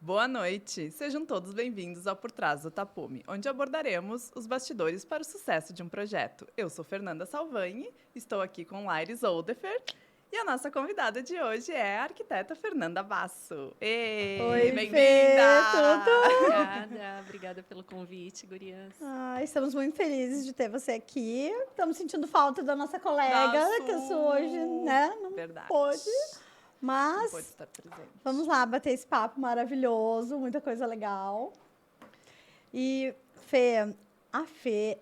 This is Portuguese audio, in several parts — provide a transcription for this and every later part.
Boa noite! Sejam todos bem-vindos ao Por Trás do Tapume, onde abordaremos os bastidores para o sucesso de um projeto. Eu sou Fernanda Salvani, estou aqui com Laires Oldefer e a nossa convidada de hoje é a arquiteta Fernanda Basso. Oi, bem-vinda! Tudo? Obrigada pelo convite, gurias. Estamos muito felizes de ter você aqui. Estamos sentindo falta da nossa colega, que eu sou hoje, né? Não Verdade. pôde. Mas Não pode estar presente. Vamos lá bater esse papo maravilhoso, muita coisa legal. E, Fê, a Fê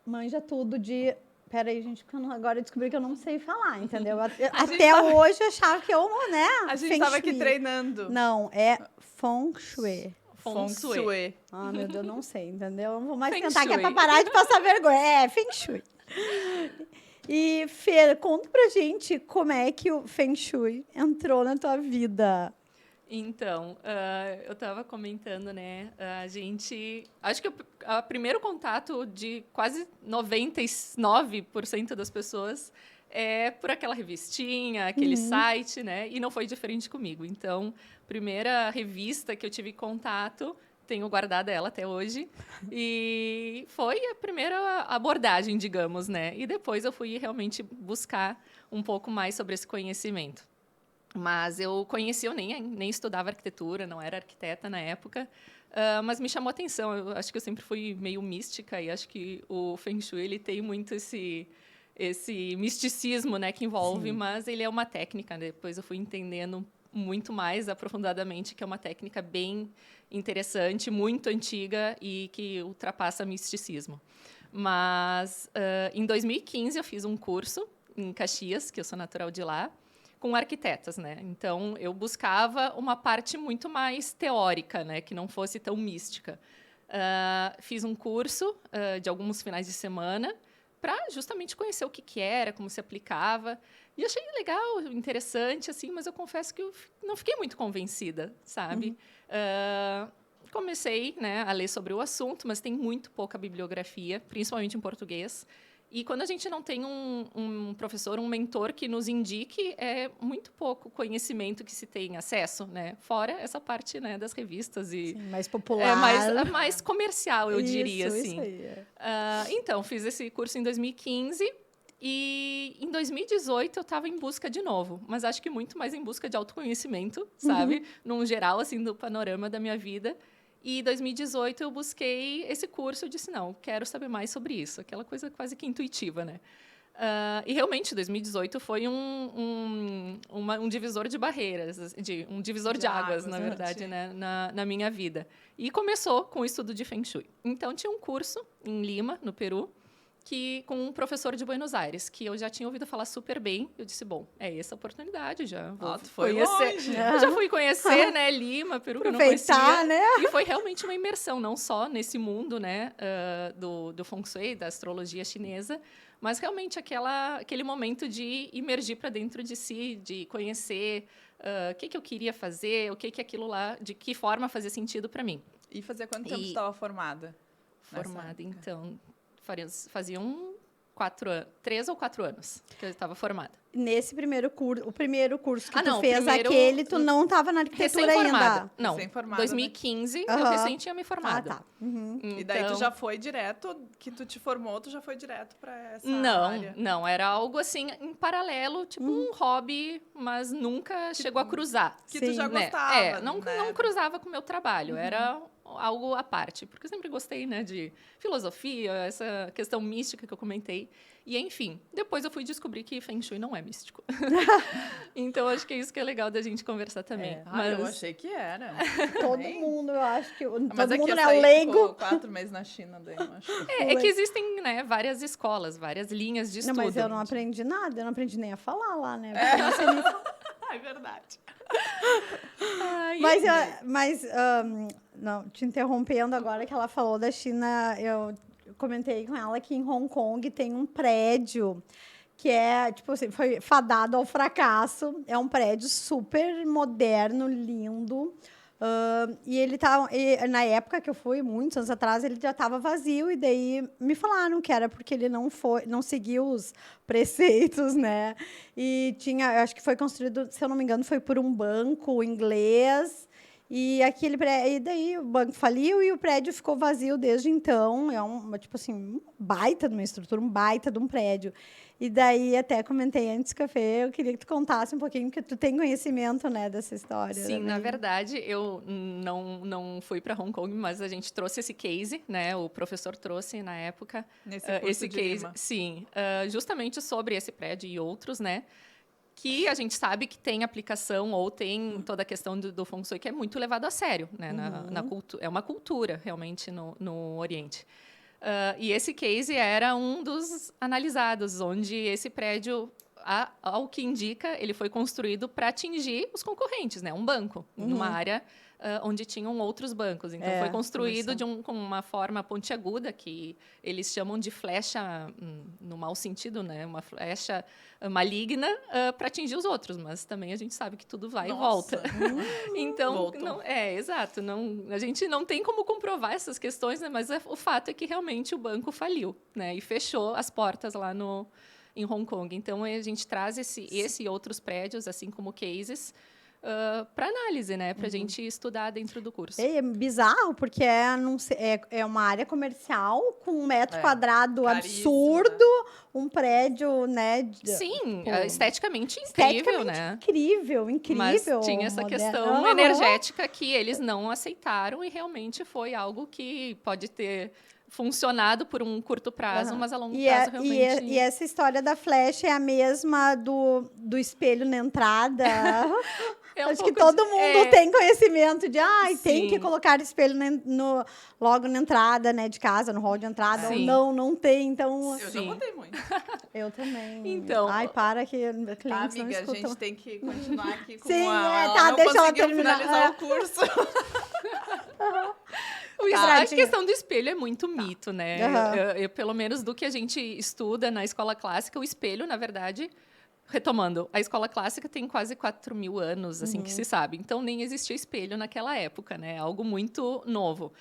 manja tudo de... Peraí, gente, porque agora eu descobri que eu não sei falar, entendeu? Até hoje eu achava que eu, né? A gente estava aqui treinando. Não, é Feng Shui. Feng Shui. Ah, meu Deus, não sei, entendeu? Não vou mais Feng tentar, que é Shui. pra parar de passar vergonha. É, Feng Shui. E, Fê, conta pra gente como é que o Feng Shui entrou na tua vida. Então, eu estava comentando, né? A gente... Acho que o primeiro contato de quase 99% das pessoas é por aquela revistinha, aquele site, né? E não foi diferente comigo. Então, primeira revista que eu tive contato... Tenho guardado ela até hoje. E foi a primeira abordagem, digamos, né? E depois eu fui realmente buscar um pouco mais sobre esse conhecimento. Mas eu nem estudava arquitetura, não era arquiteta na época, mas me chamou a atenção. Eu acho que eu sempre fui meio mística e acho que o Feng Shui ele tem muito esse misticismo, né, que envolve, mas ele é uma técnica. Depois eu fui entendendo muito mais aprofundadamente que é uma técnica bem interessante, muito antiga e que ultrapassa misticismo. Mas em 2015 eu fiz um curso em Caxias, que eu sou natural de lá, com arquitetas, né? Então eu buscava uma parte muito mais teórica, né, que não fosse tão mística. Fiz um curso de alguns finais de semana para justamente conhecer o que era, como se aplicava. E achei legal, interessante, assim, mas eu confesso que eu não fiquei muito convencida, sabe? Comecei, né, a ler sobre o assunto, mas tem muito pouca bibliografia, principalmente em português. E quando a gente não tem um professor, um mentor que nos indique, é muito pouco conhecimento que se tem acesso, né? Fora essa parte, né, das revistas e Sim, mais popular. Mais comercial, eu diria assim. Isso aí. Então, fiz esse curso em 2015 e em 2018 eu estava em busca de novo, mas acho que muito mais em busca de autoconhecimento, sabe? Num geral, assim, do panorama da minha vida. E em 2018 eu busquei esse curso, eu disse, não, quero saber mais sobre isso. Aquela coisa quase que intuitiva, né? E realmente, 2018 foi um divisor de barreiras, um divisor de águas, na verdade, né? Na minha vida. E começou com o estudo de Feng Shui. Então, tinha um curso em Lima, no Peru, com um professor de Buenos Aires, que eu já tinha ouvido falar super bem. Eu disse, bom, é essa a oportunidade, já vou conhecer. Eu já fui conhecer, né, Lima, Peru, que eu não conhecia. Né? E foi realmente uma imersão, não só nesse mundo, né, do Feng Shui, da astrologia chinesa, mas realmente aquele momento de imergir para dentro de si, de conhecer o que eu queria fazer, o que aquilo lá, de que forma fazia sentido para mim. E fazia quanto tempo você estava formada? Formada, então... Faziam 3 ou 4 anos que eu estava formada. Nesse primeiro curso, o primeiro curso que tu não, fez, tu não estava na arquitetura ainda? Não, recém-formada, 2015 eu recém tinha me formado. Tá. E daí tu já foi direto, que tu te formou, tu já foi direto para essa área? Não, era algo assim, em paralelo, tipo um hobby, mas nunca chegou a cruzar. Que tu já gostava, não cruzava com o meu trabalho, era algo à parte, porque eu sempre gostei, né, de filosofia, essa questão mística que eu comentei. E, enfim, depois eu fui descobrir que Feng Shui não é místico. Então, acho que é isso que é legal da gente conversar também. Mas... eu achei que era. Todo mundo, eu acho que... Todo mas mundo é o leigo. 4 meses na China, daí eu acho. É que existem, né, várias escolas, várias linhas de estudo. Não, mas eu não aprendi nada, eu não aprendi nem a falar lá, né? Eu não sei nem falar. É verdade. Não, te interrompendo agora que ela falou da China, eu comentei com ela que em Hong Kong tem um prédio que é, tipo assim, foi fadado ao fracasso. É um prédio super moderno, lindo. E ele tá, na época que eu fui, muitos anos atrás, ele já estava vazio, e daí me falaram que era porque ele não seguiu os preceitos, né? E tinha, eu acho que foi construído, se eu não me engano, foi por um banco inglês. E daí o banco faliu e o prédio ficou vazio desde então. É tipo assim, um baita de uma estrutura, um baita de um prédio. E daí até comentei antes do café, eu queria que tu contasse um pouquinho, porque tu tem conhecimento, né, dessa história. Sim, na verdade, eu não fui para Hong Kong, mas a gente trouxe esse case, né? O professor trouxe na época Nesse curso esse de case, Lima. sim, justamente sobre esse prédio e outros, né? Que a gente sabe que tem aplicação ou tem toda a questão do Feng Shui que é muito levado a sério, né? É uma cultura realmente no Oriente. E esse case era um dos analisados, onde esse prédio, ao que indica, ele foi construído para atingir os concorrentes, né? Um banco, numa área onde tinham outros bancos. Então, foi construído com uma forma pontiaguda, que eles chamam de flecha, no mau sentido, né? Uma flecha maligna para atingir os outros. Mas também a gente sabe que tudo vai e volta. Então, exato. A gente não tem como comprovar essas questões, né? Mas o fato é que realmente o banco faliu, né? E fechou as portas lá em Hong Kong. Então, a gente traz esse e outros prédios, assim como cases, para análise, né? Para a gente estudar dentro do curso. É bizarro, porque é uma área comercial com 1 metro quadrado caríssimo, absurdo, um prédio, né? Sim, esteticamente incrível, né? Incrível. Mas tinha essa questão energética que eles não aceitaram e realmente foi algo que pode ter funcionado por um curto prazo, mas a longo prazo realmente... E essa história da flecha é a mesma do espelho na entrada. Acho que todo mundo tem conhecimento de tem que colocar espelho logo na entrada, né, de casa, no hall de entrada. Ou não tem, então... Eu já botei muito. Eu também. Então... Para que clientes amiga, não escutam. A gente tem que continuar aqui com deixa ela terminar. Finalizar o curso. A questão do espelho é muito mito, né? Pelo menos do que a gente estuda na escola clássica, o espelho, na verdade... Retomando, a escola clássica tem quase 4.000 anos, assim, que se sabe. Então, nem existia espelho naquela época, né? Algo muito novo.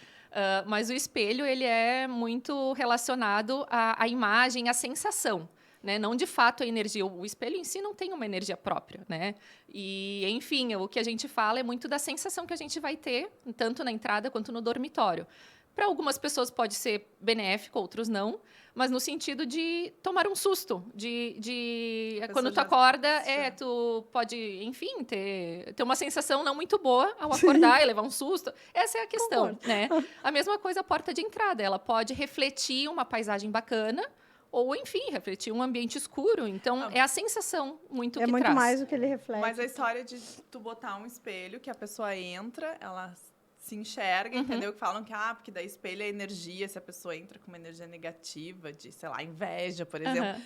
Mas o espelho, ele é muito relacionado à imagem, à sensação, né? Não, de fato, a energia. O espelho em si não tem uma energia própria, né? E, enfim, o que a gente fala é muito da sensação que a gente vai ter, tanto na entrada quanto no dormitório. Para algumas pessoas pode ser benéfico, outros não, mas no sentido de tomar um susto, quando tu acorda, tu pode, enfim, ter uma sensação não muito boa ao acordar e levar um susto. Essa é a questão, né? A mesma coisa a porta de entrada, ela pode refletir uma paisagem bacana, ou, enfim, refletir um ambiente escuro. Então, é a sensação muito que traz. É muito mais do que ele reflete. Mas a história de tu botar um espelho, que a pessoa entra, ela... se enxerga, entendeu? Que falam que, porque daí espelha a energia, se a pessoa entra com uma energia negativa, de, sei lá, inveja, por exemplo.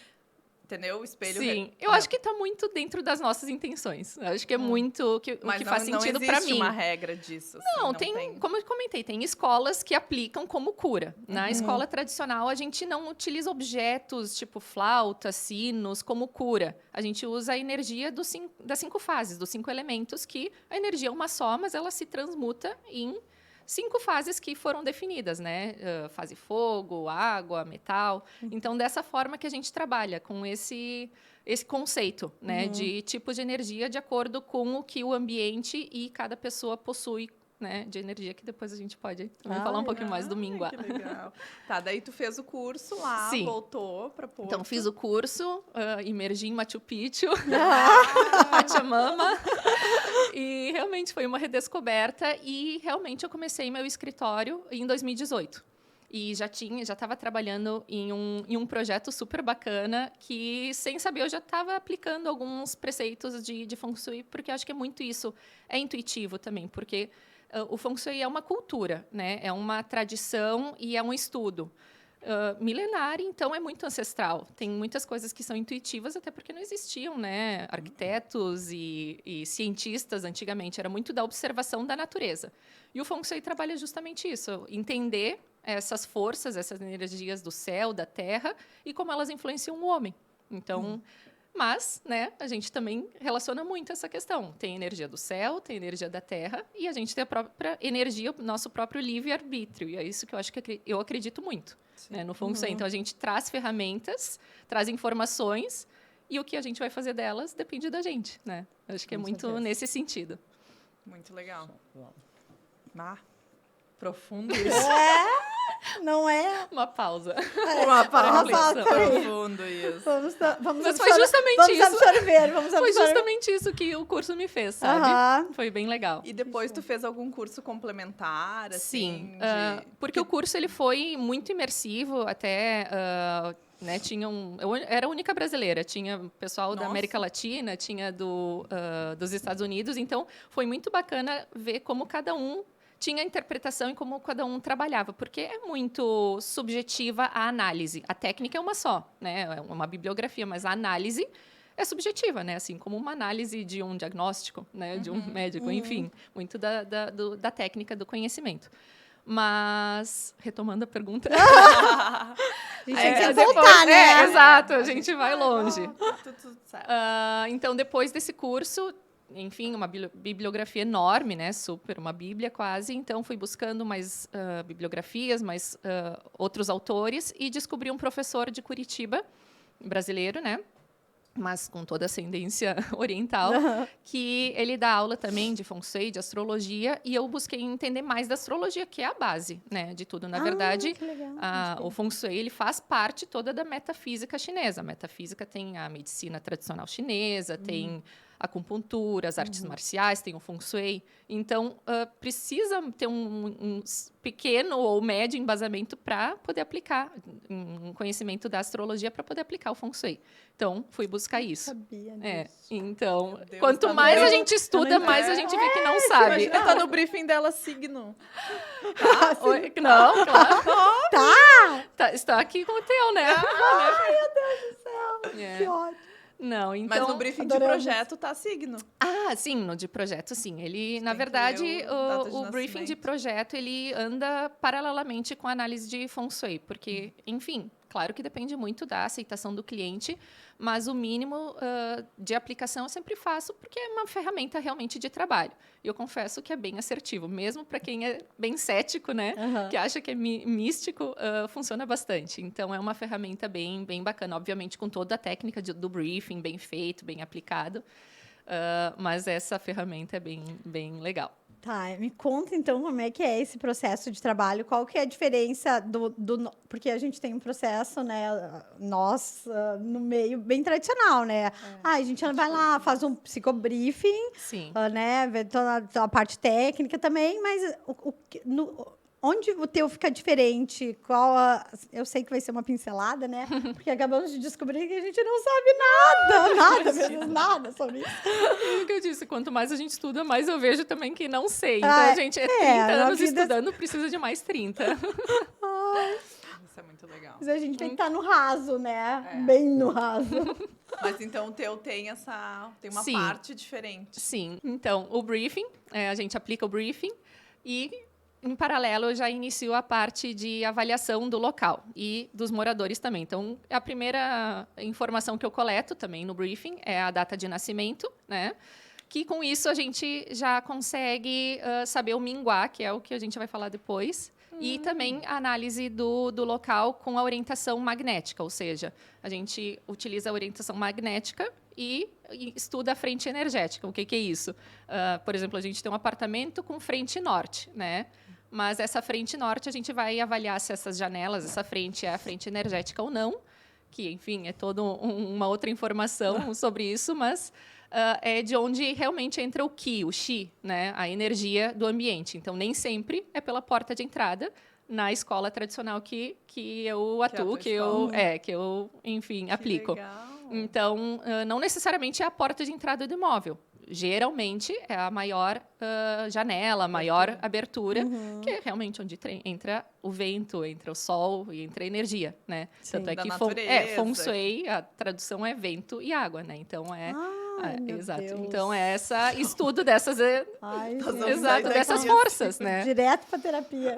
Entendeu? O espelho... Sim, eu acho que está muito dentro das nossas intenções. Eu acho que é muito o que faz sentido para mim. Mas não existe uma regra disso. Assim, não, tem, como eu comentei, tem escolas que aplicam como cura. Na escola tradicional, a gente não utiliza objetos tipo flauta, sinos, como cura. A gente usa a energia das 5 fases, dos 5 elementos, que a energia é uma só, mas ela se transmuta em 5 fases que foram definidas, né? Fase fogo, água, metal. Então, dessa forma que a gente trabalha, com esse conceito, né? De tipos de energia de acordo com o que o ambiente e cada pessoa possui, né, de energia, que depois a gente pode também falar um pouquinho mais domingo. Que legal. Tá, daí tu fez o curso lá, voltou para Porto. Então, fiz o curso, imergi em Machu Picchu, Pachamama, e realmente foi uma redescoberta, e realmente eu comecei meu escritório em 2018. E já estava trabalhando em um projeto super bacana que, sem saber, eu já estava aplicando alguns preceitos de Feng Shui, porque eu acho que é muito isso. É intuitivo também, porque o Feng Shui é uma cultura, né? É uma tradição e é um estudo milenar, então é muito ancestral. Tem muitas coisas que são intuitivas, até porque não existiam, né, arquitetos e cientistas antigamente. Era muito da observação da natureza. E o Feng Shui trabalha justamente isso, entender essas forças, essas energias do céu, da terra, e como elas influenciam o homem. Então... Mas, né, a gente também relaciona muito essa questão. Tem energia do céu, tem energia da terra, e a gente tem a própria energia, nosso próprio livre-arbítrio. E é isso que eu acredito muito, né, no Feng Shui. Então, a gente traz ferramentas, traz informações, e o que a gente vai fazer delas depende da gente, né? Acho que é muito nesse sentido. Muito legal. Ah, profundo isso. Não é? Uma pausa. Uma pausa. pausa, peraí. Profundo isso. Vamos Mas foi justamente vamos isso. Vamos Foi absorver. justamente isso que o curso me fez, sabe? Aham. Foi bem legal. E depois tu fez algum curso complementar, assim? Sim, porque o curso ele foi muito imersivo, até né, eu era a única brasileira, tinha pessoal da Nossa. América Latina, tinha dos Estados Unidos, então foi muito bacana ver como cada um tinha a interpretação e como cada um trabalhava, porque é muito subjetiva a análise. A técnica é uma só, né? É uma bibliografia, mas a análise é subjetiva, né? Assim como uma análise de um diagnóstico, né? De um médico, enfim, muito da técnica do conhecimento. Mas, retomando a pergunta... A gente tem que depois- voltar, né? exato, a gente vai longe. Tudo certo. Então, depois desse curso, enfim, uma bibliografia enorme, né? Super, uma bíblia quase. Então, fui buscando mais bibliografias, mais outros autores e descobri um professor de Curitiba, brasileiro, né? Mas com toda ascendência oriental, que ele dá aula também de Feng Shui, de astrologia, e eu busquei entender mais da astrologia, que é a base, né, de tudo. Na verdade, que legal. o Feng Shui ele faz parte toda da metafísica chinesa. A metafísica tem a medicina tradicional chinesa, tem a acupuntura, as artes marciais, tem o Feng Shui. Então, precisa ter um pequeno ou médio embasamento para poder aplicar um conhecimento da astrologia para poder aplicar o Feng Shui. Então, fui buscar isso. Sabia disso. Então, Meu Deus, quanto tá no mais a briefing. gente estuda, mais a gente vê que não sabe. Imagina, tá no briefing dela signo. Oi, não, claro. Tá! Está aqui com o teu, né? É. Que ótimo. Não, então... Mas no briefing adoramos. de projeto tá signo. Sim, no de projeto, sim. Ele, na tem que verdade, ler data de o briefing de nascimento. projeto, ele anda paralelamente com a análise de Feng Shui, porque, enfim, claro que depende muito da aceitação do cliente, mas o mínimo de aplicação eu sempre faço, porque é uma ferramenta realmente de trabalho. E eu confesso que é bem assertivo, mesmo para quem é bem cético, né, que acha que é místico, funciona bastante. Então, é uma ferramenta bem, bem bacana, obviamente com toda a técnica do briefing, bem feito, bem aplicado. Mas essa ferramenta é bem, bem legal. Tá, me conta então como é que é esse processo de trabalho, qual que é a diferença porque a gente tem um processo, né, nós, no meio bem tradicional, né? A gente vai lá, faz um psicobriefing, Sim. né, vê toda a parte técnica também, mas onde o teu fica diferente? Eu sei que vai ser uma pincelada, né? Porque acabamos de descobrir que a gente não sabe nada mesmo, nada sobre isso. É o que eu disse, quanto mais a gente estuda, mais eu vejo também que não sei. Então, Ah, a gente 30 na anos vida- estudando, precisa de mais 30. Isso é muito legal. Mas a gente tem que estar no raso, né? Bem no raso. Mas então o teu tem uma Sim. parte diferente. Sim. Então, o briefing, a gente aplica o briefing e, em paralelo, eu já inicio a parte de avaliação do local e dos moradores também. Então, a primeira informação que eu coleto também no briefing é a data de nascimento, né? Que com isso a gente já consegue saber o minguá, que é o que a gente vai falar depois. E também a análise do local com a orientação magnética, ou seja, a gente utiliza a orientação magnética e estuda a frente energética. O que é isso? Por exemplo, a gente tem um apartamento com frente norte, né? Mas essa frente norte a gente vai avaliar se essas janelas, essa frente é a frente energética ou não, que, enfim, é toda uma outra informação sobre isso, mas é de onde realmente entra o Qi, o Xi, né? A energia do ambiente. Então, nem sempre é pela porta de entrada na escola tradicional que eu atuo, que eu, enfim, aplico. Legal. Então, não necessariamente é a porta de entrada do imóvel. Geralmente, é a maior janela, a maior abertura, que é realmente onde entra o vento, entra o sol e entra a energia, né? Sim, Tanto é da que natureza. Feng Shui, a tradução é vento e água, né? Então, Meu exato. Deus. Então, é esse estudo dessas, Ai, Nós gente. vamos exato, sair dessas daqui forças, né? Direto pra terapia.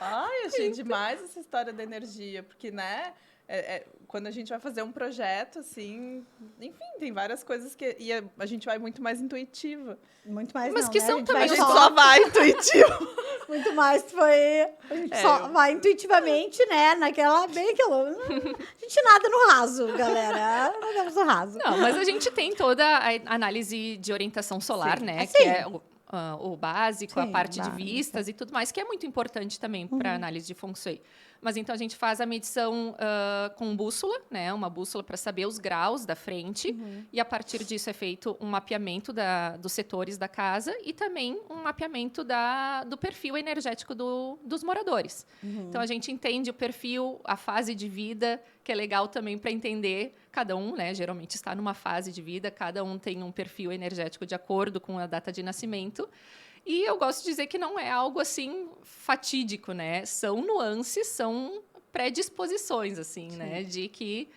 Ai, achei demais essa história da energia, porque, né? Quando a gente vai fazer um projeto, assim, enfim, tem várias coisas que... E a gente vai muito mais intuitiva. Muito mais Mas não, que né? são A gente também vai A gente só vai intuitivo. Muito mais foi... A gente só vai intuitivamente, né? Naquela... Bem aquilo... A gente nada no raso, galera. Nadamos no raso. Não, mas a gente tem toda a análise de orientação solar, Sim. né? Ah, Que sim. é o básico, a Sim, parte de básico. vistas e tudo mais, que é muito importante também para análise de Feng Shui. Mas então a gente faz a medição com bússola, né? Uma bússola para saber os graus da frente. E a partir disso é feito um mapeamento dos setores da casa e também um mapeamento do perfil energético dos moradores. Então a gente entende o perfil, a fase de vida, que é legal também para entender. Cada um, né, geralmente está numa fase de vida, cada um tem um perfil energético de acordo com a data de nascimento. E eu gosto de dizer que não é algo assim fatídico, né? São nuances, são predisposições, assim, né? De que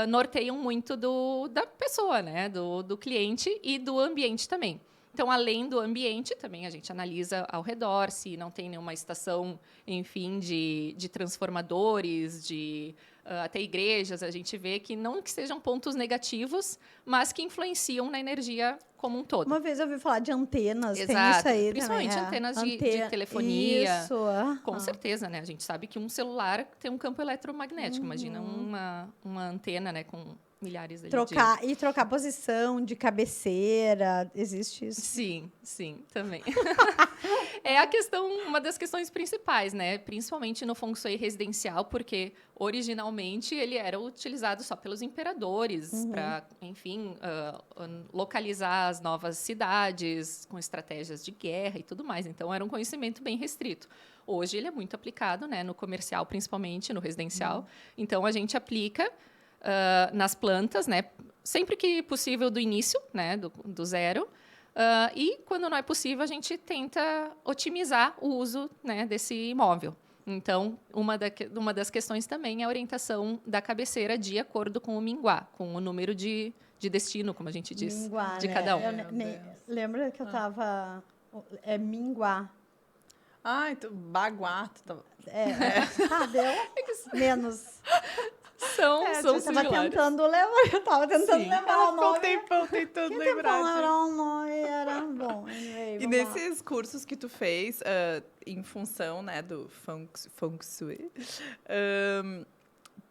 norteiam muito da pessoa, né? Do cliente e do ambiente também. Então, além do ambiente, também a gente analisa ao redor se não tem nenhuma estação, enfim, de transformadores, até igrejas, a gente vê que não que sejam pontos negativos, mas que influenciam na energia como um todo. Uma vez eu ouvi falar de antenas, tem Exato, isso aí principalmente também. antenas de telefonia. Isso. Com certeza, né? A gente sabe que um celular tem um campo eletromagnético. Imagina uma antena, né, com milhares ali Trocar posição de cabeceira, existe isso? Sim, também. É uma das questões principais, né? Principalmente no Feng Shui residencial, porque originalmente ele era utilizado só pelos imperadores para, enfim, localizar as novas cidades com estratégias de guerra e tudo mais. Então era um conhecimento bem restrito. Hoje ele é muito aplicado, né? No comercial, principalmente, no residencial. Então a gente aplica nas plantas, né? Sempre que possível do início, né? Do zero. E, quando não é possível, a gente tenta otimizar o uso, né, desse imóvel. Então, uma das questões também é a orientação da cabeceira de acordo com o minguá, com o número de destino, como a gente diz, Minguá, de né? cada um. Lembra que eu tava... É minguá. Ai, baguá. Deu menos. São Eu tava similares. tentando lembrar. Eu tava tentando Sim. lembrar o Ficou um nome. tempão tentando Que lembrar. tempão lembrar o nome era bom. Anyway, E vamos lá. nesses cursos que tu fez, em função, né, do Feng Shui,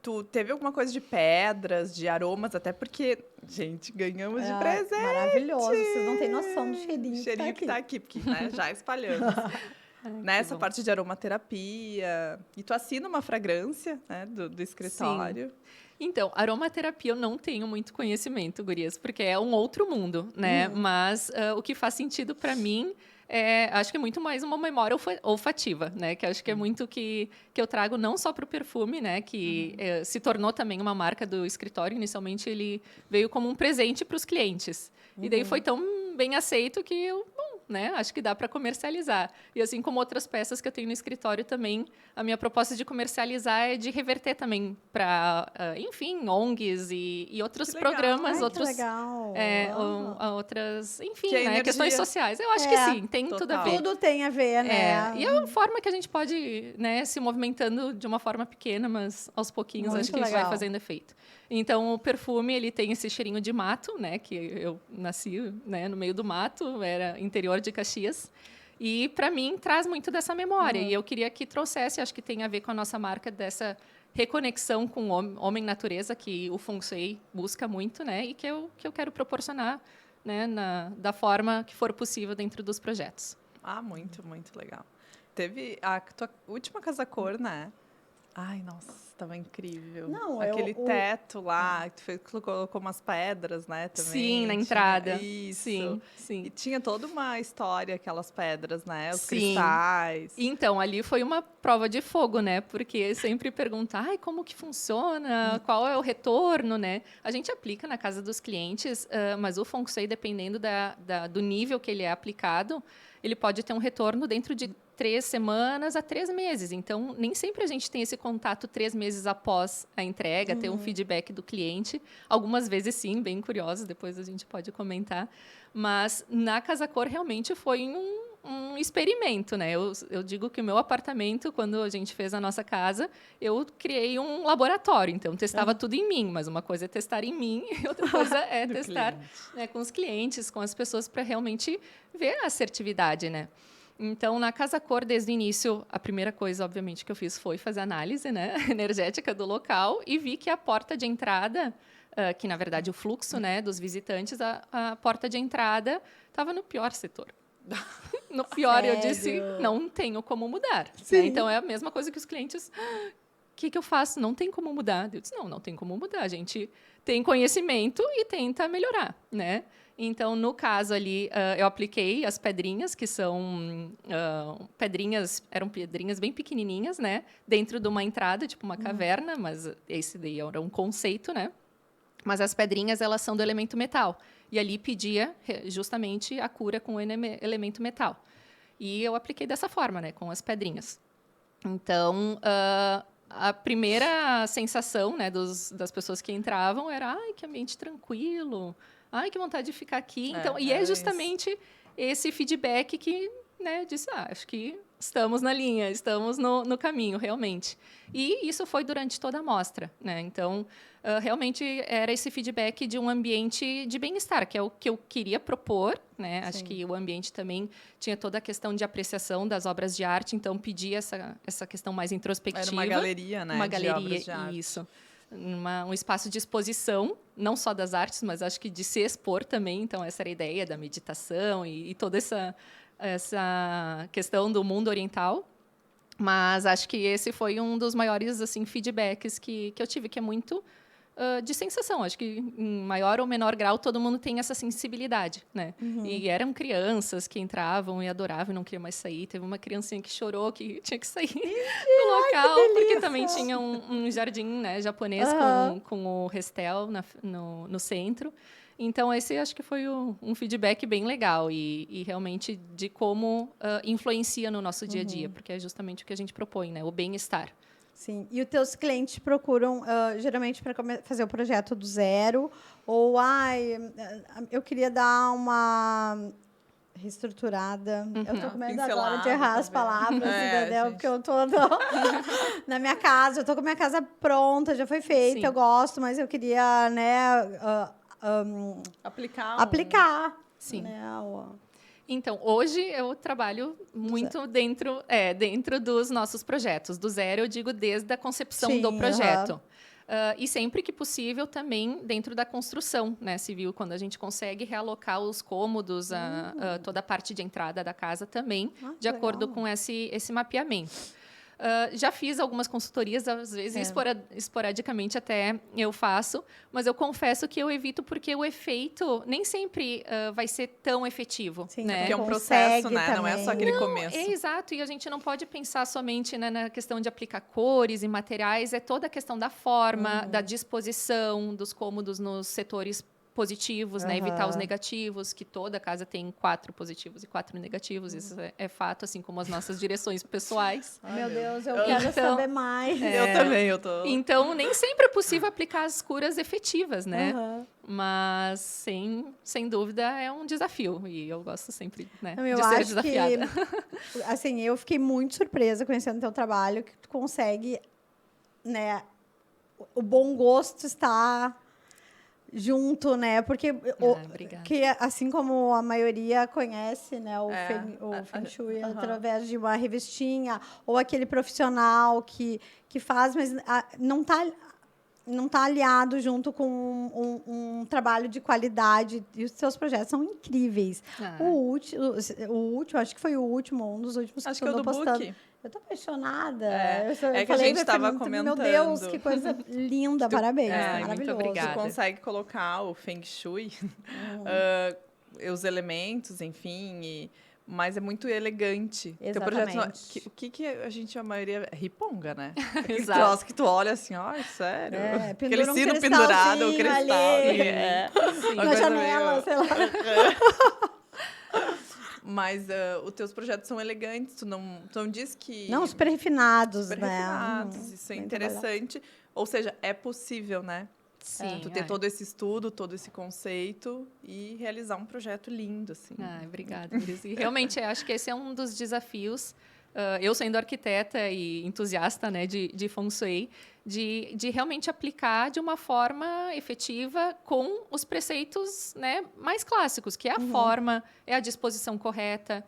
tu teve alguma coisa de pedras, de aromas, até porque, gente, ganhamos de presente. Maravilhoso. Vocês não têm noção do cheirinho, O cheirinho que tá aqui, porque, né, já espalhamos. Nessa parte de aromaterapia. E tu assina uma fragrância, né, do escritório. Sim. Então, aromaterapia eu não tenho muito conhecimento, gurias, porque é um outro mundo, né? Mas o que faz sentido para mim acho que é muito mais uma memória olfativa, né? Que acho que é muito que eu trago não só para o perfume, né? Que se tornou também uma marca do escritório. Inicialmente ele veio como um presente para os clientes. E daí foi tão bem aceito que né? Acho que dá para comercializar. E assim como outras peças que eu tenho no escritório também, a minha proposta de comercializar é de reverter também para, enfim, ONGs e outros programas, Ai, outros, que legal. outras, enfim, Que a né? energia- Questões sociais. Eu acho que sim, tem tudo a total. ver. Tudo tem a ver, né? E é uma forma que a gente pode, né, se movimentando de uma forma pequena, mas aos pouquinhos Muito acho que isso legal. vai fazendo efeito. Então, o perfume, ele tem esse cheirinho de mato, né, que eu nasci, né, no meio do mato, era interior de Caxias. E, para mim, traz muito dessa memória. E eu queria que trouxesse, acho que tem a ver com a nossa marca, dessa reconexão com o homem-natureza, que o Feng Shui busca muito, né, e que eu quero proporcionar, né, da forma que for possível dentro dos projetos. Ah, muito, muito legal. Teve a tua última casa cor, né? Ai, nossa, tava incrível. Não, aquele teto lá, que tu colocou umas pedras, né, também. Sim, na entrada. Isso. Sim. E tinha toda uma história, aquelas pedras, né? Os Sim. cristais. Então, ali foi uma prova de fogo, né? Porque sempre pergunta, como que funciona? Qual é o retorno, né? A gente aplica na casa dos clientes, mas o Feng Shui, dependendo do nível que ele é aplicado, ele pode ter um retorno dentro de 3 semanas a 3 meses. Então, nem sempre a gente tem esse contato 3 meses após a entrega, ter um feedback do cliente. Algumas vezes, sim, bem curiosos, depois a gente pode comentar. Mas, na Casa Cor, realmente foi um experimento, né? Eu digo que o meu apartamento, quando a gente fez a nossa casa, eu criei um laboratório. Então, testava tudo em mim. Mas uma coisa é testar em mim e outra coisa é testar, né, com os clientes, com as pessoas, para realmente ver a assertividade, né? Então, na Casa Cor, desde o início, a primeira coisa, obviamente, que eu fiz foi fazer análise, né, energética do local e vi que a porta de entrada, que na verdade o fluxo, né, dos visitantes, a porta de entrada estava no pior setor. No pior, eu disse, não tenho como mudar. Né? Então, é a mesma coisa que os clientes... O que eu faço? Não tem como mudar. Eu disse, não tem como mudar. A gente tem conhecimento e tenta melhorar, né? Então, no caso ali, eu apliquei as pedrinhas, que são eram pedrinhas bem pequenininhas, né? Dentro de uma entrada, tipo uma caverna, mas esse daí era um conceito, né? Mas as pedrinhas, elas são do elemento metal. E ali pedia justamente a cura com o elemento metal. E eu apliquei dessa forma, né? Com as pedrinhas. Então, a primeira sensação, né, das pessoas que entravam era, ai, que ambiente tranquilo, ai, que vontade de ficar aqui. Então, e é justamente esse feedback que, né, disse, acho que estamos na linha, estamos no caminho, realmente. E isso foi durante toda a mostra, né? Então, realmente era esse feedback de um ambiente de bem-estar, que é o que eu queria propor, né? Sim. Acho que o ambiente também tinha toda a questão de apreciação das obras de arte, então pedia essa questão mais introspectiva. Era uma galeria, né? Uma galeria, de obras de arte. Isso. Um espaço de exposição, não só das artes, mas acho que de se expor também. Então, essa era a ideia da meditação e toda essa questão do mundo oriental. Mas acho que esse foi um dos maiores assim, feedbacks que eu tive, que é muito de sensação. Acho que, em maior ou menor grau, todo mundo tem essa sensibilidade, né? E eram crianças que entravam e adoravam e não queriam mais sair. Teve uma criancinha que chorou, que tinha que sair do local, porque também tinha um jardim, né, japonês com o Restel no centro. Então, esse acho que foi um feedback bem legal e realmente de como influencia no nosso dia a dia, porque é justamente o que a gente propõe, né? O bem-estar. Sim. E os teus clientes procuram, geralmente, para fazer o projeto do zero? Ou, eu queria dar uma reestruturada. Eu estou com medo agora de errar as palavras, entendeu? Porque eu estou na minha casa, eu estou com a minha casa pronta, já foi feita, sim, eu gosto, mas eu queria, né... aplicar. Sim. Né, Então, hoje eu trabalho muito dentro dos nossos projetos. Do zero, eu digo desde a concepção do projeto. E sempre que possível, também dentro da construção, né, civil, quando a gente consegue realocar os cômodos, toda a parte de entrada da casa também, de acordo com esse mapeamento. Já fiz algumas consultorias, às vezes esporadicamente até eu faço, mas eu confesso que eu evito porque o efeito nem sempre vai ser tão efetivo. Sim, né? Porque é um processo, né? Também. Não é só aquele começo. Exato, e a gente não pode pensar somente, né, na questão de aplicar cores e materiais, é toda a questão da forma, da disposição dos cômodos nos setores positivos, né? Evitar os negativos, que toda casa tem 4 positivos e 4 negativos, isso é fato, assim como as nossas direções pessoais. Meu Deus, eu quero saber mais. Eu também, eu tô... Então, nem sempre é possível aplicar as curas efetivas, né? Mas, sem dúvida, é um desafio, e eu gosto sempre, né, de ser desafiada. Que, assim, eu fiquei muito surpresa conhecendo o teu trabalho, que tu consegue, né, o bom gosto está... junto, né? Porque que, assim como a maioria conhece, né, o Feng Shui através de uma revistinha ou aquele profissional que faz, mas não tá aliado junto com um trabalho de qualidade, e os seus projetos são incríveis. O último, acho que foi o último, um dos últimos acho que eu estou postando. Book. Eu tô apaixonada. Que a gente estava comentando. Meu Deus, que coisa linda. Parabéns. Maravilhoso. Muito obrigada. Tu consegue colocar o Feng Shui, os elementos, enfim, mas é muito elegante. Exatamente. Teu projeto, o que a maioria é riponga, né? Exato. Troço que tu olha assim, sério. Aquele sino um pendurado, o cristal. Na janela, sei lá. Mas os teus projetos são elegantes, tu não diz que... Não, super refinados, super refinados, isso é interessante. Ou seja, é possível, né? Sim, Tu ter todo esse estudo, todo esse conceito e realizar um projeto lindo, assim. Obrigada, Iris. E realmente, acho que esse é um dos desafios. Eu sendo arquiteta e entusiasta, né, de Feng Shui, de realmente aplicar de uma forma efetiva com os preceitos, né, mais clássicos, que é a forma, é a disposição correta,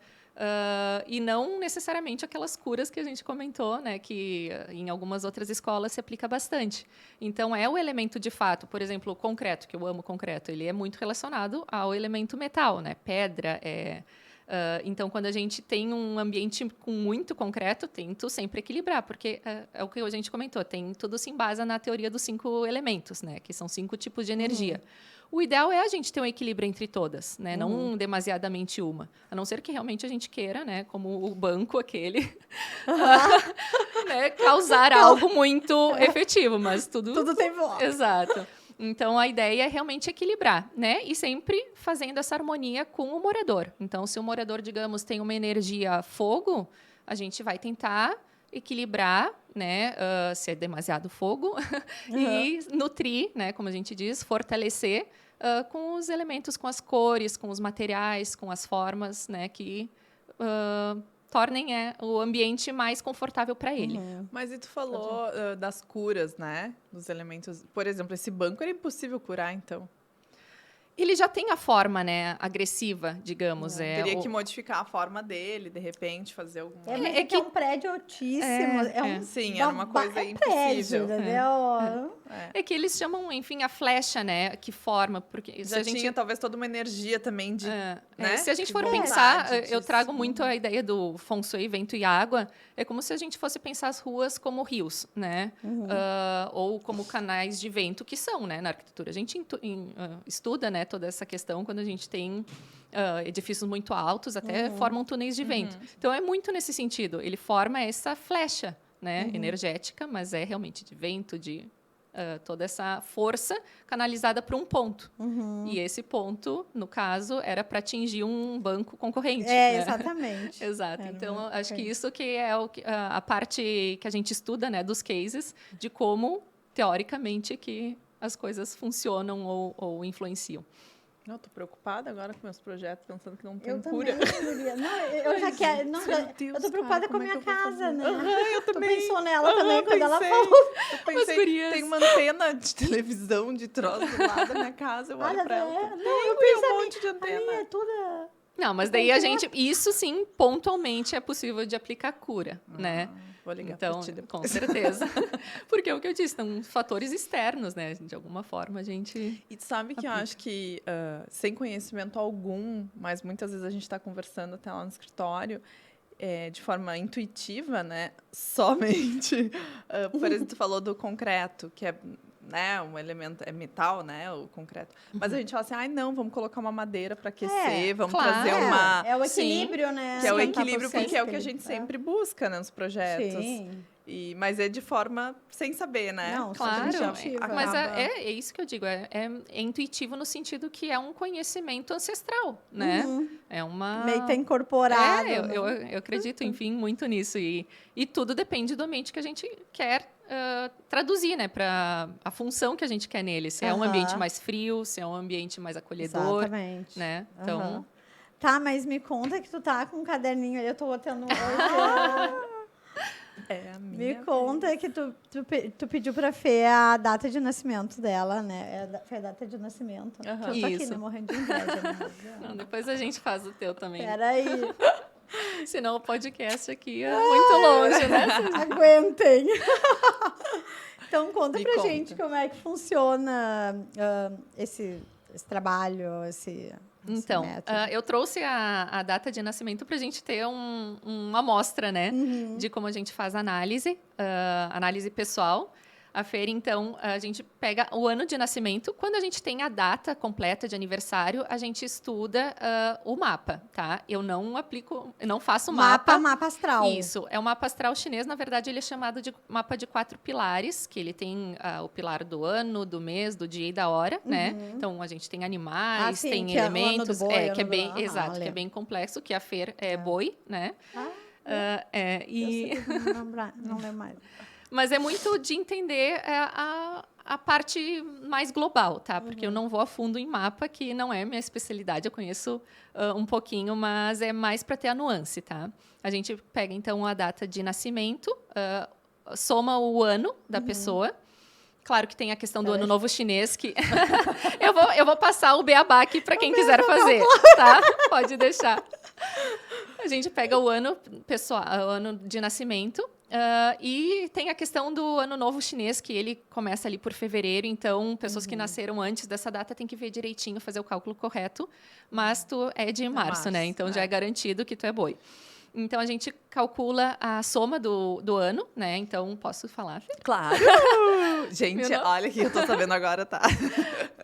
e não necessariamente aquelas curas que a gente comentou, né, que em algumas outras escolas se aplica bastante. Então, é o elemento de fato, por exemplo, o concreto, que eu amo concreto, ele é muito relacionado ao elemento metal, né, pedra, então, quando a gente tem um ambiente com muito concreto, tento sempre equilibrar, porque é o que a gente comentou, tudo se embasa na teoria dos 5 elementos, né, que são 5 tipos de energia. O ideal é a gente ter um equilíbrio entre todas, né, não demasiadamente uma, a não ser que realmente a gente queira, né, como o banco aquele, né, causar algo muito efetivo, mas Tudo tem volta. Exato. Então, a ideia é realmente equilibrar, né? E sempre fazendo essa harmonia com o morador. Então, se o morador, digamos, tem uma energia fogo, a gente vai tentar equilibrar, né? Se é demasiado fogo, e nutrir, né? Como a gente diz, fortalecer com os elementos, com as cores, com os materiais, com as formas, né? Que tornem o ambiente mais confortável para ele. Mas e tu falou das curas, né? Dos elementos. Por exemplo, esse banco era impossível curar, então. Ele já tem a forma, né, agressiva, digamos. Teria que modificar a forma dele, de repente, fazer alguma... Mas é um prédio altíssimo. Sim, era uma coisa Prédio, impossível. entendeu? É que eles chamam, enfim, a flecha, né, que forma, porque Já tinha talvez toda uma energia também de... né? Se a gente for vontade pensar, eu disso. trago muito a ideia do Feng Shui, vento e água, é como se a gente fosse pensar as ruas como rios, né? Ou como canais de vento, que são, né, na arquitetura. A gente estuda, né, toda essa questão quando a gente tem edifícios muito altos, até formam túneis de vento. Então, é muito nesse sentido. Ele forma essa flecha, né, energética, mas é realmente de vento, de toda essa força canalizada para um ponto. E esse ponto, no caso, era para atingir um banco concorrente. Né? Exatamente. Exato. Então, acho que isso que é a parte que a gente estuda, né, dos cases, de como, teoricamente, que as coisas funcionam ou influenciam. Não, tô preocupada agora com meus projetos, pensando que não tem Eu cura. também, não, eu já quero. Não, eu tô preocupada com a minha casa, né? Eu também. Tu pensou nela também quando ela pensei. falou. Eu pensei, tem uma antena de televisão de troço do lado da minha casa, eu olho pra ela. Não, eu Tem pensei um monte de a antena. minha é toda... Não, mas daí a gente... Isso, sim, pontualmente é possível de aplicar cura, né? Vou ligar Então, pra ti depois. com certeza. Porque é o que eu disse, são fatores externos, né? De alguma forma, a gente... E tu sabe que eu acho que, sem conhecimento algum, mas muitas vezes a gente está conversando até lá no escritório, de forma intuitiva, né? Somente. Por exemplo, tu falou do concreto, que é, né, um elemento, é metal, né? O concreto. Mas a gente fala assim, ai, não, vamos colocar uma madeira para aquecer, vamos claro. trazer uma... É o equilíbrio, né? Que é o Tentar equilíbrio, buscar porque é o que a esse gente equilíbrio. sempre busca, né, nos projetos. Sim. Mas é de forma sem saber, né? Não, Claro, subjetiva. mas acaba- é isso que eu digo, é intuitivo no sentido que é um conhecimento ancestral, né? É uma... Meio que tá incorporado. né? Eu acredito, enfim, muito nisso. E tudo depende do ambiente que a gente quer traduzir, né? Para a função que a gente quer nele. Se é um ambiente mais frio, se é um ambiente mais acolhedor, Exatamente. né? Então... Tá, mas me conta que tu tá com um caderninho aí, eu tô botando... Me conta que tu pediu pra Fê a data de nascimento dela, né? Foi a data de nascimento. Que eu tô aqui, Isso. né? Morrendo de inveja. Né? Não, depois a gente faz o teu também. Peraí. Senão o podcast aqui é muito longe, né? Aguentem. Então, conta Me pra conta. gente como é que funciona esse trabalho, esse Então, método. eu trouxe a data de nascimento para a gente ter uma amostra, né? De como a gente faz análise pessoal. A Fer, então, a gente pega o ano de nascimento. Quando a gente tem a data completa de aniversário, a gente estuda o mapa, tá? Eu não faço mapa. Mapa astral. Isso, é o mapa astral chinês. Na verdade, ele é chamado de mapa de 4 pilares, que ele tem o pilar do ano, do mês, do dia e da hora, né? Então, a gente tem animais, sim, tem que é o ano do elementos, boi, que é ano do- bem, Aham, exato, que lembro. é bem complexo, que a Fer é boi, né? Eu sei, não lembro mais. Mas é muito de entender a parte mais global, tá? Porque eu não vou a fundo em mapa, que não é minha especialidade, eu conheço um pouquinho, mas é mais para ter a nuance, tá? A gente pega, então, a data de nascimento, soma o ano da pessoa. Claro que tem a questão do Ano Novo Chinês, que eu vou passar o beabá aqui para quem quiser fazer, tá? Pode deixar. A gente pega o ano pessoal, o ano de nascimento, e tem a questão do Ano Novo Chinês, que ele começa ali por fevereiro, então pessoas que nasceram antes dessa data têm que ver direitinho, fazer o cálculo correto, mas tu é de março, né? Então já é garantido que tu é boi. Então, a gente calcula a soma do ano, né? Então, posso falar? Claro! Gente, olha que eu tô sabendo agora, tá?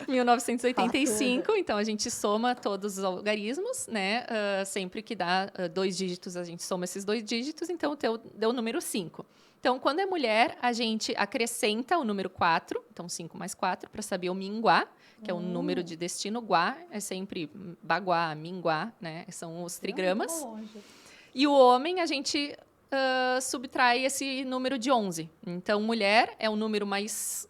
1985, então a gente soma todos os algarismos, né? Sempre que dá 2 dígitos, a gente soma esses 2 dígitos, então deu o número 5. Então, quando é mulher, a gente acrescenta o número 4, então 5 mais 4, para saber o minguá, que é o número de destino. Guá é sempre baguá, minguá, né? São os trigramas. E o homem, a gente subtrai esse número de 11. Então, mulher é o número mais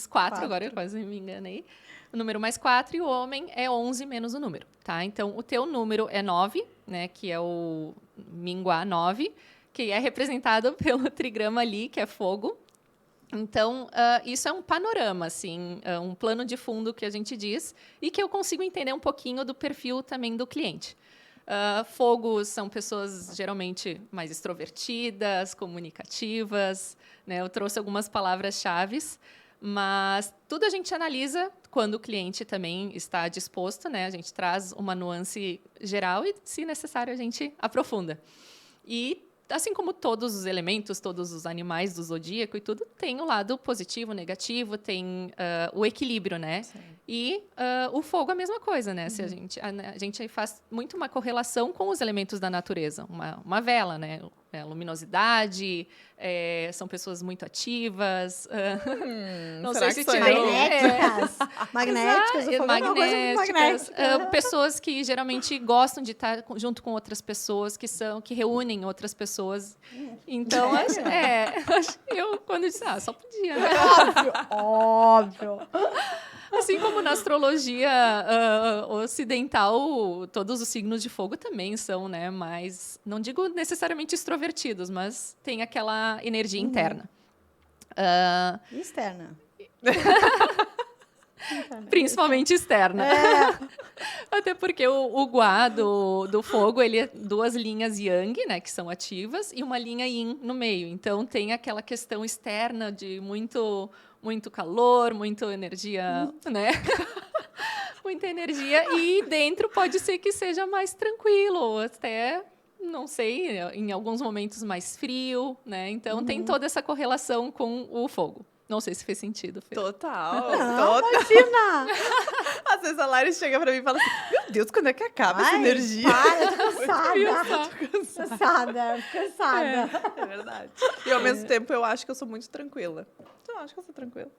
4, agora eu quase me enganei. O número mais 4 e o homem é 11 menos o número, tá? Então, o teu número é 9, né? Que é o minguá 9, que é representado pelo trigrama ali, que é fogo. Então, isso é um panorama, assim, um plano de fundo que a gente diz e que eu consigo entender um pouquinho do perfil também do cliente. Fogo são pessoas geralmente mais extrovertidas, comunicativas, né? Eu trouxe algumas palavras-chave, mas tudo a gente analisa quando o cliente também está disposto, né? A gente traz uma nuance geral e, se necessário, a gente aprofunda. E, assim como todos os elementos, todos os animais do zodíaco e tudo, tem o lado positivo, negativo, tem o equilíbrio, né? Sim. E o fogo é a mesma coisa, né? Se a gente faz muito uma correlação com os elementos da natureza. Uma vela, né? Luminosidade, são pessoas muito ativas. Não sei se te magnéticas. Magnéticas. O fogo é uma coisa muito magnética. Pessoas que geralmente gostam de estar junto com outras pessoas, que reúnem outras pessoas. Então, eu quando disse, só podia, né? Óbvio. Assim como na astrologia ocidental, todos os signos de fogo também são, né, mais, não digo necessariamente extrovertidos, mas tem aquela energia interna. Externa. Principalmente externa. Até porque o guá do fogo, ele é 2 linhas yang, né, que são ativas, e uma linha yin no meio. Então, tem aquela questão externa de muito calor, muita energia, né? Muita energia. E dentro pode ser que seja mais tranquilo, ou até, não sei, em alguns momentos mais frio, né? Então, tem toda essa correlação com o fogo. Não sei se fez sentido, Fê. Total. Imagina! Às vezes a Lari chega pra mim e fala assim, meu Deus, quando é que acaba essa energia? Eu tô cansada. É verdade. E ao mesmo tempo eu acho que eu sou muito tranquila. Tu acha que eu sou tranquila?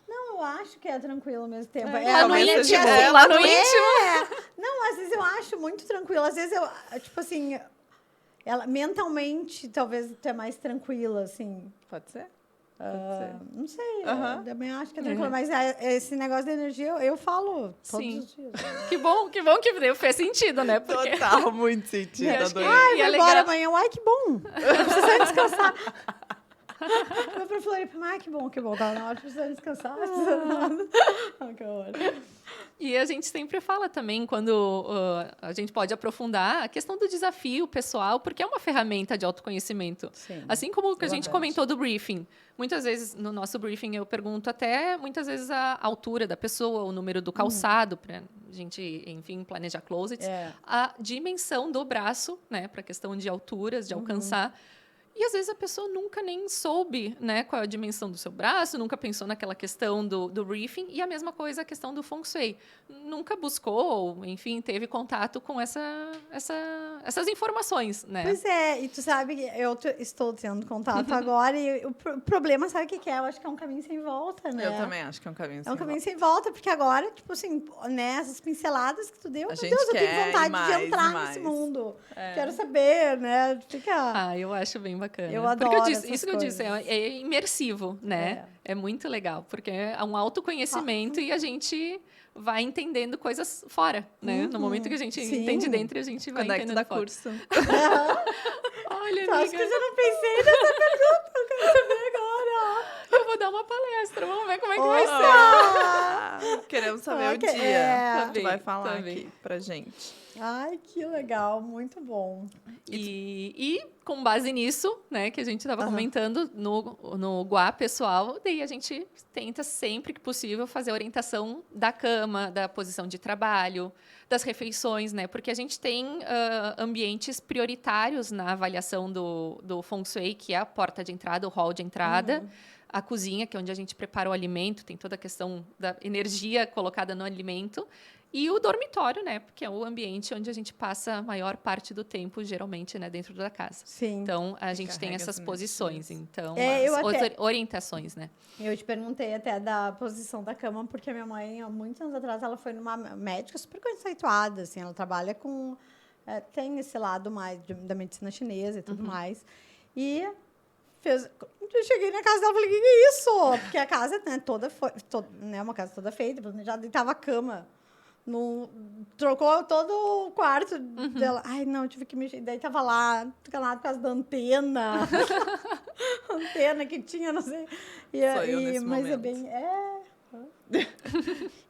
Não, eu acho que é tranquilo ao mesmo tempo. Lá no íntimo. Lá no íntimo. Não, às vezes eu acho muito tranquilo. Às vezes eu, tipo assim, mentalmente talvez tu é mais tranquila, assim. Pode ser? Não sei, eu também acho que é tranquilo, mas esse negócio da energia eu falo todos os dias. Que bom que fez sentido, né? Porque... Total, muito sentido. Vou embora amanhã, que bom. Eu preciso descansar. Eu pra Floripa, que bom, tá na hora, precisa descansar. Que horror. E a gente sempre fala também, quando a gente pode aprofundar, a questão do desafio pessoal, porque é uma ferramenta de autoconhecimento. Sim, assim como o que a gente comentou do briefing. Muitas vezes, no nosso briefing, eu pergunto até, muitas vezes, a altura da pessoa, o número do calçado, para a gente, enfim, planejar closets. A dimensão do braço, né, para a questão de alturas, de alcançar. E, às vezes, a pessoa nunca nem soube, né, qual é a dimensão do seu braço, nunca pensou naquela questão do briefing. E a mesma coisa a questão do feng shui. Nunca buscou, enfim, teve contato com essas informações, né? Pois é, e tu sabe que eu estou tendo contato agora e o problema, sabe o que é? Eu acho que é um caminho sem volta, né? Eu também acho que é um caminho sem volta. É um caminho sem volta, porque agora, tipo assim, né, essas pinceladas que tu deu, meu Deus, eu tenho vontade de entrar nesse mundo. Quero saber, né? Eu acho bem bacana. bacana. Eu adoro porque essas isso que eu disse, coisas. é imersivo, né? É muito legal, porque é um autoconhecimento e a gente vai entendendo coisas fora, né? No momento que a gente Sim. entende dentro, a gente vai Conecto entendendo da fora. curso. Olha, Eu acho que amiga, eu já não pensei nessa pergunta. Eu quero saber agora. eu vou dar uma palestra, vamos ver como é que vai ser. Ah, queremos saber o Ok, dia. é. Tu Tá vai bem, falar tá bem. aqui pra gente. Ai, que legal, muito bom. E com base nisso, né, que a gente estava comentando no GUA pessoal, daí a gente tenta sempre que possível fazer a orientação da cama, da posição de trabalho, das refeições, né? Porque a gente tem ambientes prioritários na avaliação do Feng Shui, que é a porta de entrada, o hall de entrada, a cozinha, que é onde a gente prepara o alimento, tem toda a questão da energia colocada no alimento, e o dormitório, né? Porque é o ambiente onde a gente passa a maior parte do tempo, geralmente, né, dentro da casa. Sim. Então, a gente tem carrega essas as posições. energias. Então, É, eu as até- orientações, né? Eu te perguntei até da posição da cama, porque a minha mãe, há muitos anos atrás, ela foi numa médica super conceituada, assim, ela trabalha com... tem esse lado mais da medicina chinesa e tudo mais. E fez... Eu cheguei na casa dela e falei, o que é isso? Porque a casa, né, né, uma casa toda feita, planejada, e tava a cama. Trocou todo o quarto dela. Ai, não, eu tive que mexer. Daí tava lá, encanado por causa da antena. Antena que tinha, não sei. Sou eu nesse mas momento. é bem.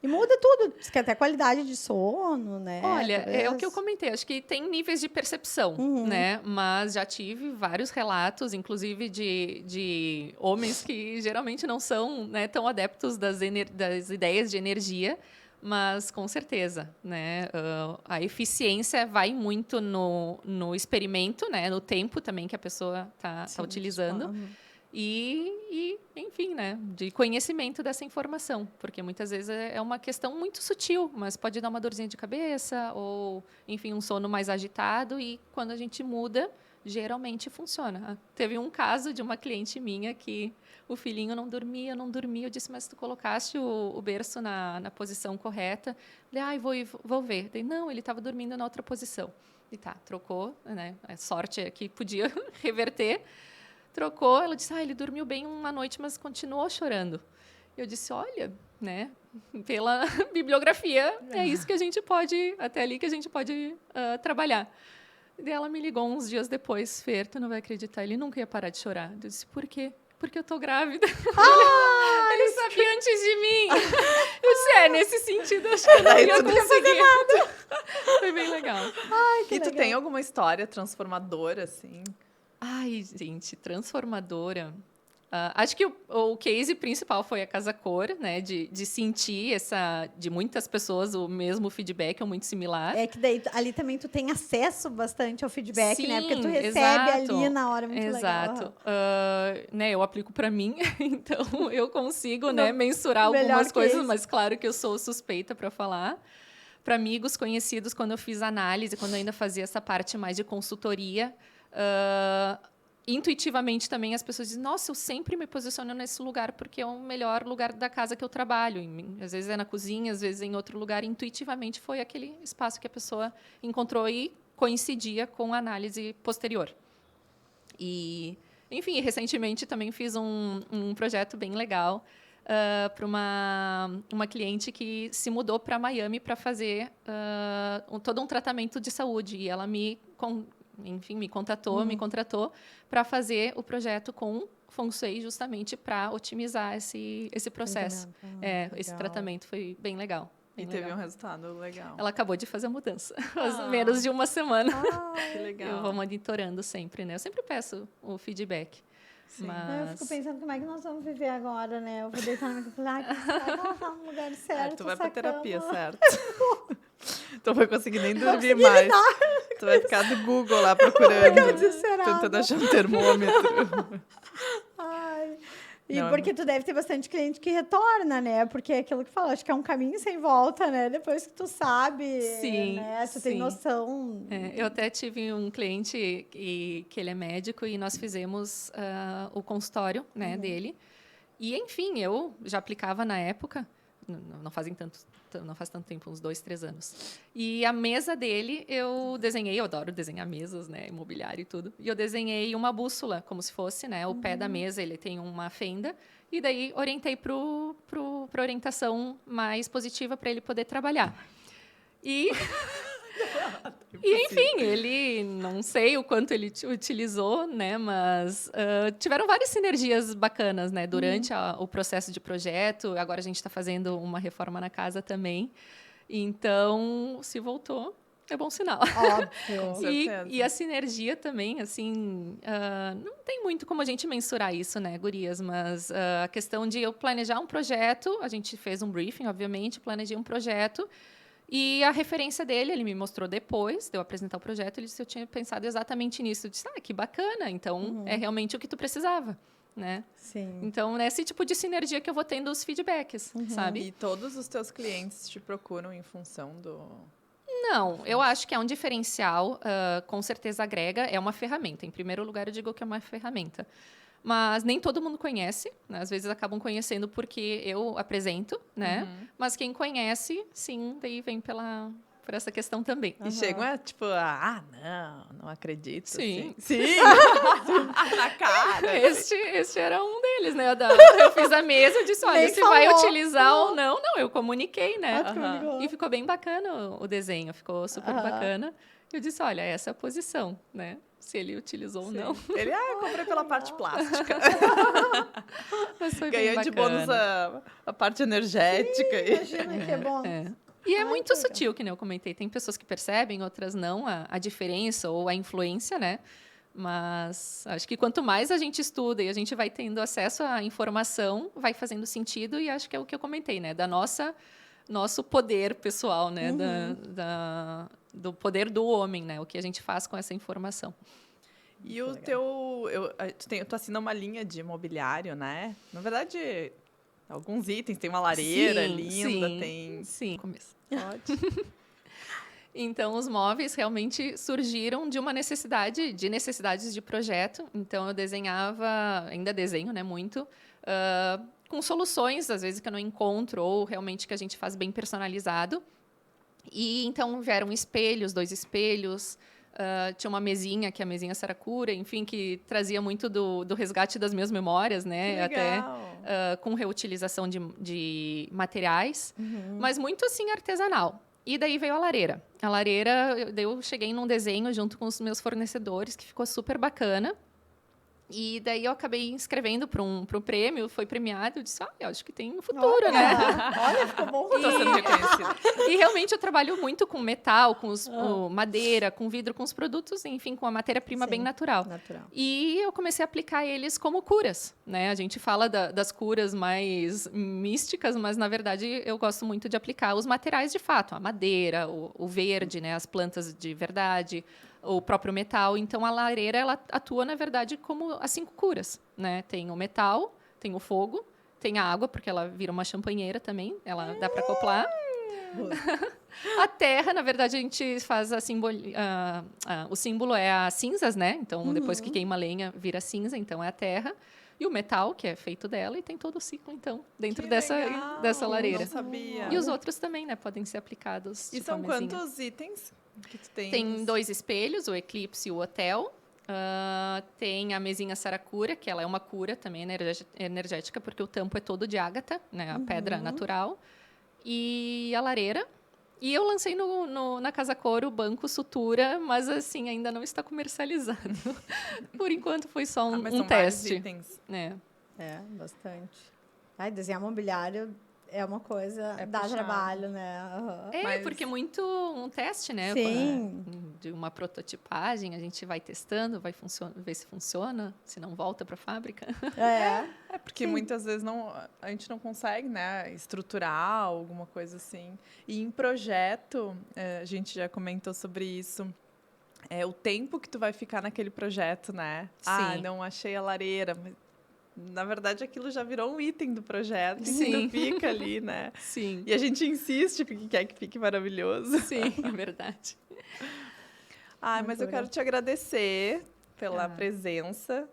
E muda tudo. Diz que até a qualidade de sono, né? Olha, é o talvez. que eu comentei. Acho que tem níveis de percepção, né? Mas já tive vários relatos, inclusive de homens que geralmente não são, né, tão adeptos das ideias de energia, mas com certeza, né? A eficiência vai muito no experimento, né? No tempo também que a pessoa tá Sim, utilizando. Enfim, né, de conhecimento dessa informação, porque muitas vezes é uma questão muito sutil, mas pode dar uma dorzinha de cabeça ou, enfim, um sono mais agitado e quando a gente muda, geralmente funciona. Teve um caso de uma cliente minha que o filhinho não dormia. Eu disse, mas tu colocaste o berço na posição correta? Falei, vou ver. Falei, não, ele estava dormindo na outra posição. E tá, trocou, né, a sorte é que podia reverter. Trocou, ela disse, ele dormiu bem uma noite, mas continuou chorando. Eu disse, olha, né, pela bibliografia, é isso que a gente pode, até ali que a gente pode trabalhar. E ela me ligou uns dias depois, Fer, tu não vai acreditar, ele nunca ia parar de chorar. Eu disse, por quê? Porque eu tô grávida. Ele sabia antes de mim. Eu disse, nesse sentido, acho que eu não ia conseguir. Foi bem legal. E tu tem alguma história transformadora, assim? Ai, gente, transformadora. Acho que o case principal foi a Casa Cor, né? De sentir de muitas pessoas o mesmo feedback ou muito similar. É que daí ali também tu tem acesso bastante ao feedback, Sim, né? Porque tu recebe exato, ali na hora, muito legal. exato. Né, eu aplico para mim, então eu consigo, né, Não, mensurar melhor algumas coisas, case. mas claro que eu sou suspeita para falar. Para amigos conhecidos, quando eu fiz análise, quando eu ainda fazia essa parte mais de consultoria, intuitivamente também as pessoas dizem, nossa, eu sempre me posiciono nesse lugar porque é o melhor lugar da casa que eu trabalho. Às vezes é na cozinha, às vezes é em outro lugar. Intuitivamente foi aquele espaço que a pessoa encontrou e coincidia com a análise posterior. E, enfim, recentemente também fiz um projeto bem legal para uma cliente que se mudou para Miami para fazer todo um tratamento de saúde. E ela me contratou para fazer o projeto com Feng Shui justamente para otimizar esse processo. Esse tratamento foi bem legal. E teve um resultado legal. Ela acabou de fazer a mudança, menos de uma semana. Que legal. Eu vou monitorando sempre, né? Eu sempre peço o feedback. Sim. Eu fico pensando como é que nós vamos viver agora, né? Eu vou deitar na minha cama e falar, ela tá no lugar certo. Tu vai pra essa terapia, cama. certo? Tu não vai conseguir nem dormir mais. Tu vai ficar do Google lá procurando, desesperada. tentando achar um termômetro. Ai. E Não, porque tu deve ter bastante cliente que retorna, né? Porque é aquilo que fala, acho que é um caminho sem volta, né? Depois que tu sabe, Sim, né? Tu tem sim. noção. Eu até tive um cliente que ele é médico e nós fizemos o consultório, né, dele. E, enfim, eu já aplicava na época. não faz tanto tempo, uns 2, 3 anos. E a mesa dele, eu desenhei, eu adoro desenhar mesas, né, imobiliário e tudo. E eu desenhei uma bússola, como se fosse, né, o pé da mesa, ele tem uma fenda. E daí orientei para orientação mais positiva para ele poder trabalhar. E enfim, ele, não sei o quanto ele utilizou, né, mas tiveram várias sinergias bacanas, né, durante o processo de projeto. Agora a gente está fazendo uma reforma na casa também. Então, se voltou, é bom sinal. Óbvio. E a sinergia também, assim, não tem muito como a gente mensurar isso, né, gurias? Mas a questão de eu planejar um projeto, a gente fez um briefing, obviamente, planejei um projeto. E a referência dele, ele me mostrou depois de eu apresentar o projeto, ele disse que eu tinha pensado exatamente nisso. Eu disse, que bacana, então é realmente o que tu precisava, né? Sim. Então, é esse tipo de sinergia que eu vou tendo os feedbacks, sabe? E todos os teus clientes te procuram em função do... Não, eu acho que é um diferencial, com certeza agrega, é uma ferramenta. Em primeiro lugar, eu digo que é uma ferramenta. Mas nem todo mundo conhece, né? Às vezes acabam conhecendo porque eu apresento, né? Mas quem conhece, sim, daí vem por essa questão também. E chegam tipo, não acredito. Sim. Assim. Sim! Na cara. Este era um deles, né? Eu fiz a mesa, eu disse, olha, Nem se vai falou. utilizar ou não. Não, eu comuniquei, né? Ah, tu comunicou. E ficou bem bacana o desenho, ficou super bacana. Eu disse, olha, essa é a posição, né? Se ele utilizou ou não. Ele, comprei pela parte plástica. Mas foi Ganhou bem de bacana. bônus a parte energética. Imagina que é bom. E é muito que legal. sutil, que nem eu comentei. Tem pessoas que percebem, outras não, a diferença ou a influência, né? Mas acho que quanto mais a gente estuda e a gente vai tendo acesso à informação, vai fazendo sentido. E acho que é o que eu comentei, né? Nosso poder pessoal, né? Do poder do homem, né? O que a gente faz com essa informação. E o teu... Tu assina uma linha de mobiliário, né? Na verdade, alguns itens. Tem uma lareira linda, tem... Sim, começo. Pode. Então, os móveis realmente surgiram de necessidades de projeto. Então, eu desenhava, ainda desenho, né, muito, com soluções, às vezes, que eu não encontro, ou realmente que a gente faz bem personalizado. E, então, vieram espelhos, 2 espelhos, tinha uma mesinha, que é a mesinha Saracura, enfim, que trazia muito do resgate das minhas memórias, né? Até com reutilização de materiais, mas muito, assim, artesanal. E daí veio a lareira. A lareira, eu cheguei num desenho junto com os meus fornecedores, que ficou super bacana. E daí eu acabei inscrevendo para um prêmio, foi premiado. Eu disse, eu acho que tem um futuro, né? Olha, ficou bom. Tô sendo reconhecida. E realmente eu trabalho muito com metal, com madeira, com vidro, com os produtos, enfim, com a matéria-prima bem natural. E eu comecei a aplicar eles como curas, né? A gente fala das curas mais místicas, mas na verdade eu gosto muito de aplicar os materiais de fato, a madeira, o verde, né? As plantas de verdade, o próprio metal. Então, a lareira, ela atua, na verdade, como as 5 curas, né? Tem o metal, tem o fogo, tem a água, porque ela vira uma champanheira também, ela dá para acoplar. A terra, na verdade, a gente faz o símbolo é as cinzas, né? Então, depois que queima a lenha, vira cinza, então é a terra. E o metal, que é feito dela, e tem todo o ciclo, então, dentro dessa lareira. Não sabia. E os outros também, né? Podem ser aplicados. E tipo são a mesinha. quantos itens que tu tens? Tem 2 espelhos, o Eclipse e o Hotel. Tem a mesinha Saracura, que ela é uma cura também energética, porque o tampo é todo de ágata, né? A pedra natural. E a lareira. E eu lancei na Casa Coro o banco sutura, mas assim, ainda não está comercializado. Por enquanto foi só Mas um são vários teste. itens. É, bastante. Desenhar mobiliário é uma coisa, dá puxado. trabalho, né? É, porque é muito um teste, né? Sim. De uma prototipagem, a gente vai testando, vai ver se funciona, se não volta para a fábrica. É porque muitas vezes a gente não consegue, né, estruturar alguma coisa assim. E em projeto, a gente já comentou sobre isso. O tempo que tu vai ficar naquele projeto, né? Sim. Não achei a lareira, mas na verdade aquilo já virou um item do projeto. Sim. E tu fica ali, né? Sim. E a gente insiste porque quer que fique maravilhoso. Sim, é verdade. Mas eu quero te agradecer pela presença.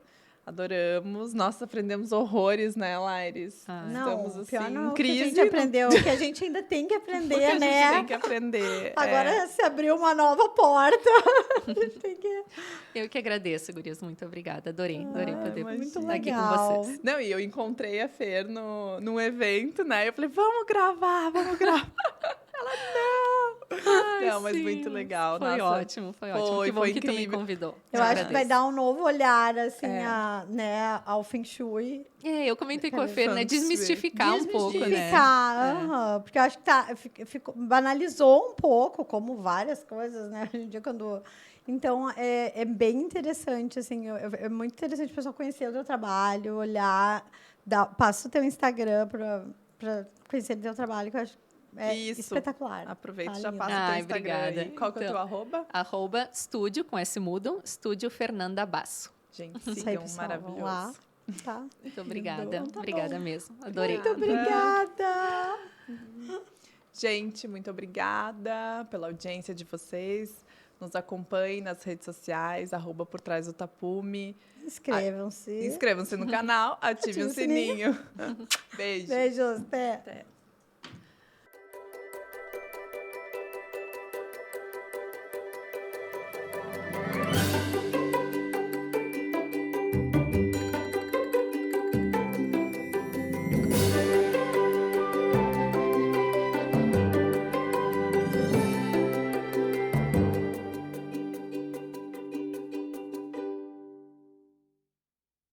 Adoramos. Nossa, aprendemos horrores, né, Laires? Ah, Não, Estamos, pior assim, não, em o que a crise. gente aprendeu, o que a gente ainda tem que Porque a aprender, gente né? tem que aprender. Agora se abriu uma nova porta. A gente tem que... Eu que agradeço, gurias. Muito obrigada. Adorei poder imagina. Muito estar aqui com legal. vocês. Não, e eu encontrei a Fer num evento, né? Eu falei, vamos gravar, vamos gravar. Ela, não. Não, mas sim. muito legal. Foi Nossa, ótimo, foi ótimo. foi- Que bom foi que tu me incrível. convidou. Eu acho que vai dar um novo olhar, assim, É. né, ao Feng Shui. É, eu comentei com a Fer, né? Feng Shui. Desmistificar um pouco, né? Desmistificar, aham, porque eu acho que banalizou um pouco, como várias coisas, né? Hoje em dia, quando... Então, é bem interessante, assim, é muito interessante o pessoal conhecer o teu trabalho, olhar, passa o teu Instagram para conhecer o teu trabalho, que eu acho Isso. espetacular. Aproveita e Tá já lindo. passa o teu Ai, Instagram obrigada. aí. Qual que é o teu Então, arroba? @estúdio, com S mudo, estúdio Fernanda Basso. Gente, Isso aí, sigam, pessoal, vão lá, maravilhoso. tá? Muito obrigada. Então tá Obrigada bom. mesmo. Adorei. Muito obrigada! Gente, muito obrigada pela audiência de vocês. Nos acompanhem nas redes sociais, @por trás do tapume. Inscrevam-se. Inscrevam-se no canal, ativem Ative o o sininho. sininho. Beijo. Beijos, até. Até.